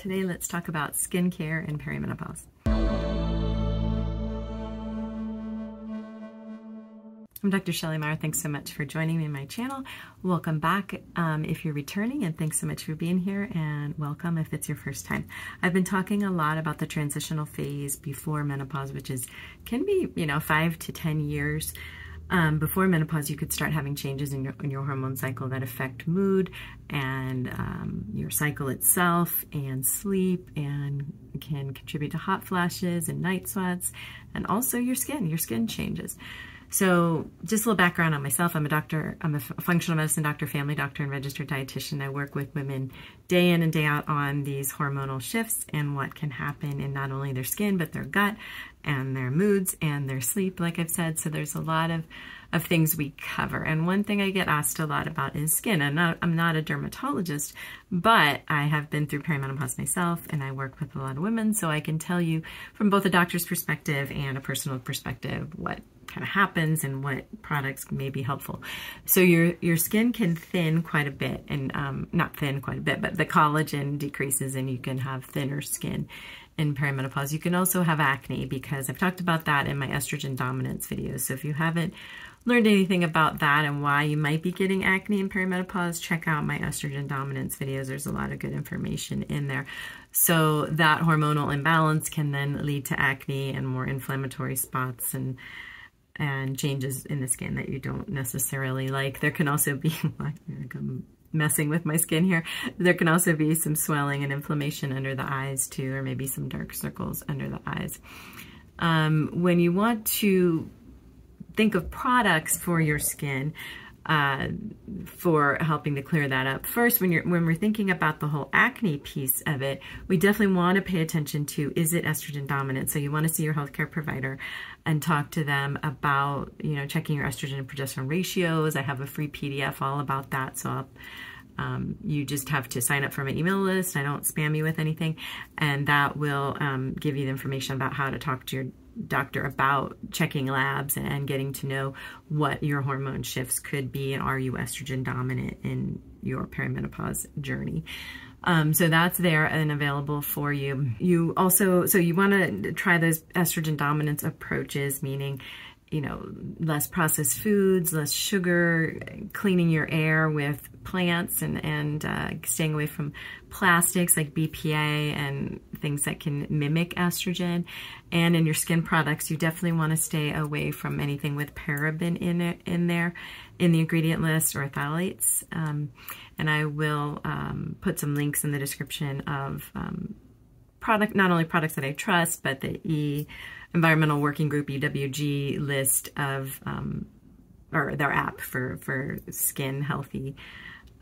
Today let's talk about skincare and perimenopause. I'm Dr. Shelley Meyer. Thanks so much for joining me on my channel. Welcome back if you're returning, and thanks so much for being here, and welcome if it's your first time. I've been talking a lot about the transitional phase before menopause, which can be 5 to 10 years. Before menopause, you could start having changes in your hormone cycle that affect mood and your cycle itself and sleep, and can contribute to hot flashes and night sweats, and also your skin. Your skin changes. So just a little background on myself. I'm a doctor. I'm a functional medicine doctor, family doctor, and registered dietitian. I work with women day in and day out on these hormonal shifts and what can happen in not only their skin, but their gut and their moods and their sleep, like I've said. So there's a lot of things we cover. And one thing I get asked a lot about is skin. I'm not a dermatologist, but I have been through perimenopause myself, and I work with a lot of women, so I can tell you from both a doctor's perspective and a personal perspective what kind of happens and what products may be helpful. So your skin can thin quite a bit, and not thin quite a bit, but the collagen decreases and you can have thinner skin in perimenopause. You can also have acne, because I've talked about that in my estrogen dominance videos. So if you haven't learned anything about that and why you might be getting acne in perimenopause, check out my estrogen dominance videos. There's a lot of good information in there. So that hormonal imbalance can then lead to acne and more inflammatory spots and changes in the skin that you don't necessarily like. There can also be, I'm messing with my skin here, there can also be some swelling and inflammation under the eyes too, or maybe some dark circles under the eyes. When you want to think of products for your skin, for helping to clear that up. First, when we're thinking about the whole acne piece of it, we definitely want to pay attention to, is it estrogen dominant? So you want to see your healthcare provider and talk to them about, checking your estrogen and progesterone ratios. I have a free PDF all about that. So you just have to sign up for my email list. I don't spam you with anything, and that will give you the information about how to talk to your doctor about checking labs and getting to know what your hormone shifts could be, and are you estrogen dominant in your perimenopause journey. So that's there and available for you. You want to try those estrogen dominance approaches, meaning less processed foods, less sugar, cleaning your air with plants, and staying away from plastics like BPA and things that can mimic estrogen. And in your skin products, you definitely want to stay away from anything with paraben in the ingredient list, or phthalates. And I will put some links in the description of not only products that I trust, but the Environmental Working Group, EWG, list of, or their app for skin healthy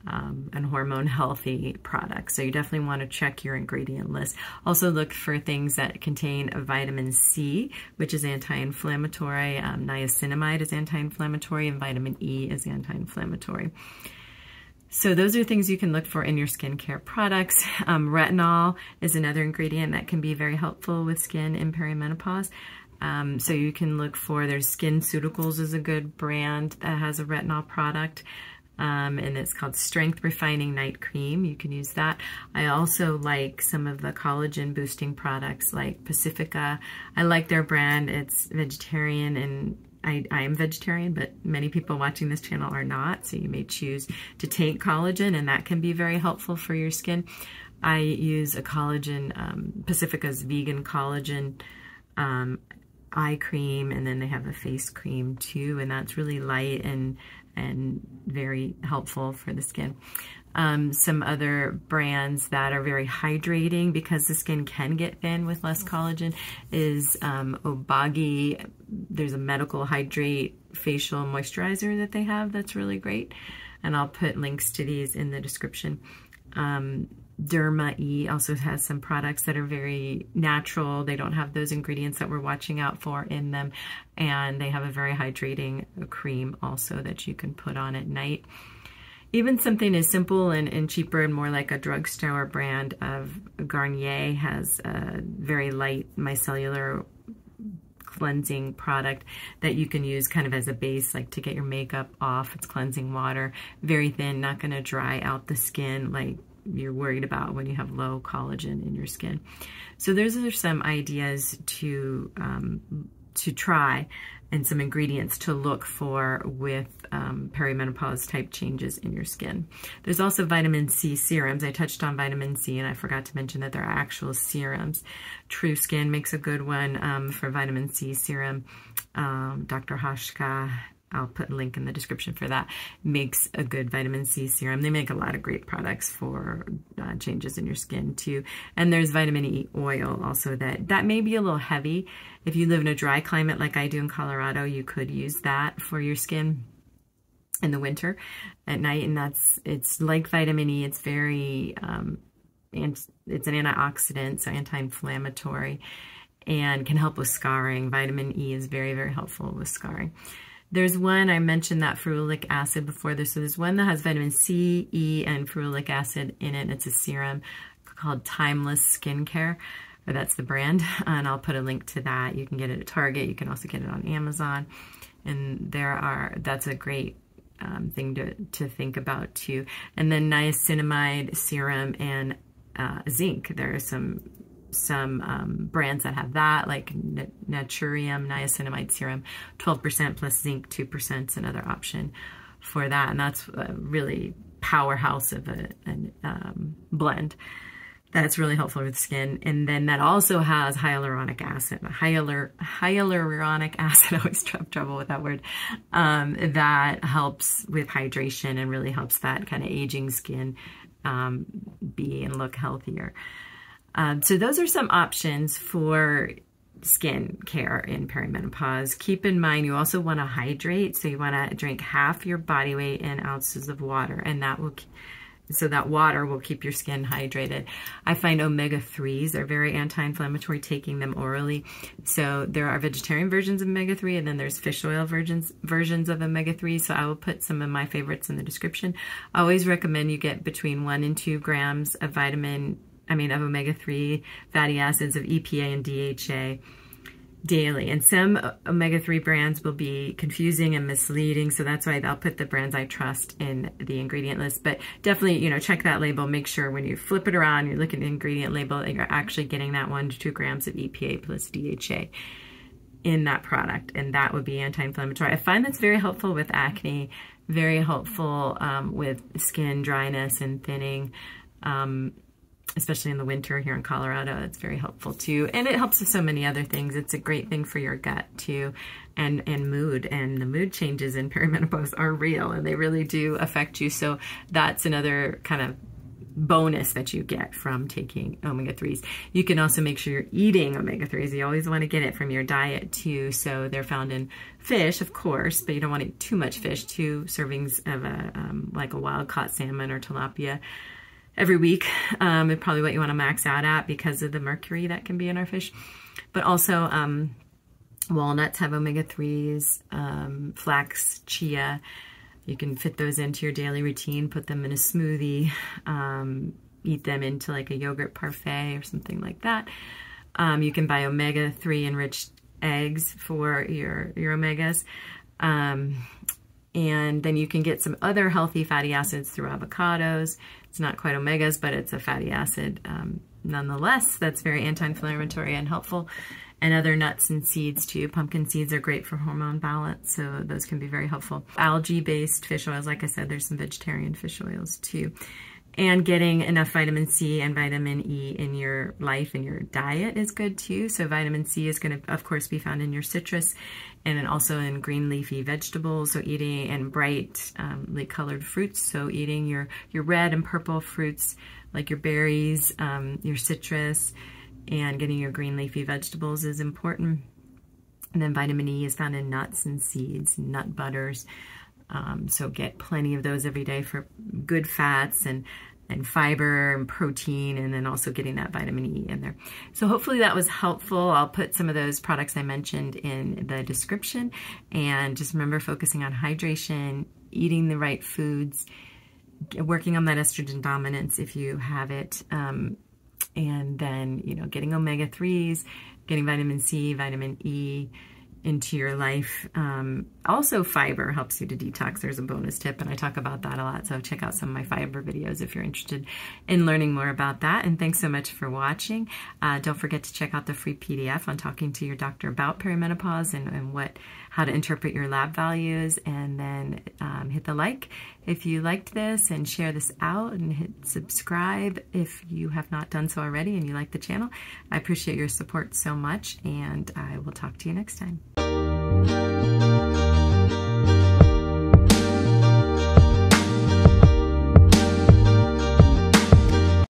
and hormone healthy products. So you definitely want to check your ingredient list. Also look for things that contain a vitamin C, which is anti-inflammatory. Niacinamide is anti-inflammatory, and vitamin E is anti-inflammatory. So those are things you can look for in your skincare products. Retinol is another ingredient that can be very helpful with skin in perimenopause. So you can look for, there's SkinCeuticals is a good brand that has a retinol product. And it's called Strength Refining Night Cream. You can use that. I also like some of the collagen boosting products like Pacifica. I like their brand. It's vegetarian, and I am vegetarian, but many people watching this channel are not, so you may choose to take collagen, and that can be very helpful for your skin. I use a collagen, Pacifica's vegan collagen eye cream, and then they have a face cream too, and that's really light and very helpful for the skin. Some other brands that are very hydrating, because the skin can get thin with less collagen, is Obagi. There's a medical hydrate facial moisturizer that they have that's really great, and I'll put links to these in the description. Derma E also has some products that are very natural. They don't have those ingredients that we're watching out for in them, and they have a very hydrating cream also that you can put on at night. Even something as simple and cheaper and more like a drugstore brand of Garnier has a very light micellar cleansing product that you can use kind of as a base, like to get your makeup off. It's cleansing water, very thin, not going to dry out the skin like you're worried about when you have low collagen in your skin. So those are some ideas to try, and some ingredients to look for with perimenopause type changes in your skin. There's also vitamin C serums. I touched on vitamin C, and I forgot to mention that there are actual serums. True Skin makes a good one for vitamin C serum. Dr. Hashka, I'll put a link in the description for that, makes a good vitamin C serum. They make a lot of great products for changes in your skin too. And there's vitamin E oil also that may be a little heavy. If you live in a dry climate like I do in Colorado, you could use that for your skin in the winter at night. And it's like vitamin E. It's very, it's an antioxidant, so anti-inflammatory, and can help with scarring. Vitamin E is very, very helpful with scarring. There's one, I mentioned that ferulic acid before this. So there's one that has vitamin C, E, and ferulic acid in it. It's a serum called Timeless Skincare, or that's the brand. And I'll put a link to that. You can get it at Target. You can also get it on Amazon. And that's a great thing to think about too. And then niacinamide serum and zinc. There are some brands that have that, like Naturium niacinamide serum, 12% plus zinc 2% is another option for that, and that's a really powerhouse of a blend that's really helpful for the skin. And then that also has hyaluronic acid. Hyaluronic acid, I always have trouble with that word, that helps with hydration and really helps that kind of aging skin be and look healthier. So those are some options for skin care in perimenopause. Keep in mind, you also want to hydrate. So you want to drink half your body weight in ounces of water, and so that water will keep your skin hydrated. I find omega-3s are very anti-inflammatory, taking them orally. So there are vegetarian versions of omega-3, and then there's fish oil versions of omega-3. So I will put some of my favorites in the description. I always recommend you get between 1 and 2 grams of of omega-3 fatty acids of EPA and DHA daily. And some omega-3 brands will be confusing and misleading, so that's why I'll put the brands I trust in the ingredient list. But definitely, check that label. Make sure when you flip it around, you're looking at the ingredient label, that you're actually getting that 1 to 2 grams of EPA plus DHA in that product, and that would be anti-inflammatory. I find that's very helpful with acne, very helpful with skin dryness and thinning, especially in the winter here in Colorado. It's very helpful too. And it helps with so many other things. It's a great thing for your gut too, and mood. And the mood changes in perimenopause are real, and they really do affect you. So that's another kind of bonus that you get from taking omega-3s. You can also make sure you're eating omega-3s. You always want to get it from your diet too. So they're found in fish, of course, but you don't want to eat too much fish. 2 servings of like a wild-caught salmon or tilapia every week is probably what you want to max out at because of the mercury that can be in our fish. But also walnuts have omega-3s, flax, chia. You can fit those into your daily routine, put them in a smoothie, eat them into like a yogurt parfait or something like that. You can buy omega-3 enriched eggs for your omegas. And then you can get some other healthy fatty acids through avocados. It's not quite omegas, but it's a fatty acid nonetheless. That's very anti-inflammatory and helpful. And other nuts and seeds too. Pumpkin seeds are great for hormone balance, so those can be very helpful. Algae-based fish oils, like I said, there's some vegetarian fish oils too. And getting enough vitamin C and vitamin E in your life and your diet is good too. So vitamin C is going to, of course, be found in your citrus and then also in green leafy vegetables. So eating and brightly colored fruits. So eating your red and purple fruits like your berries, your citrus, and getting your green leafy vegetables is important. And then vitamin E is found in nuts and seeds, nut butters. So get plenty of those every day for good fats and fiber and protein, and then also getting that vitamin E in there. So hopefully that was helpful. I'll put some of those products I mentioned in the description. And just remember focusing on hydration, eating the right foods, working on that estrogen dominance if you have it, and then, getting omega-3s, getting vitamin C, vitamin E, into your life. Also, fiber helps you to detox. There's a bonus tip, and I talk about that a lot. So check out some of my fiber videos if you're interested in learning more about that. And thanks so much for watching. Don't forget to check out the free PDF on talking to your doctor about perimenopause and how to interpret your lab values. And then hit the like if you liked this, and share this out, and hit subscribe if you have not done so already and you like the channel. I appreciate your support so much, and I will talk to you next time.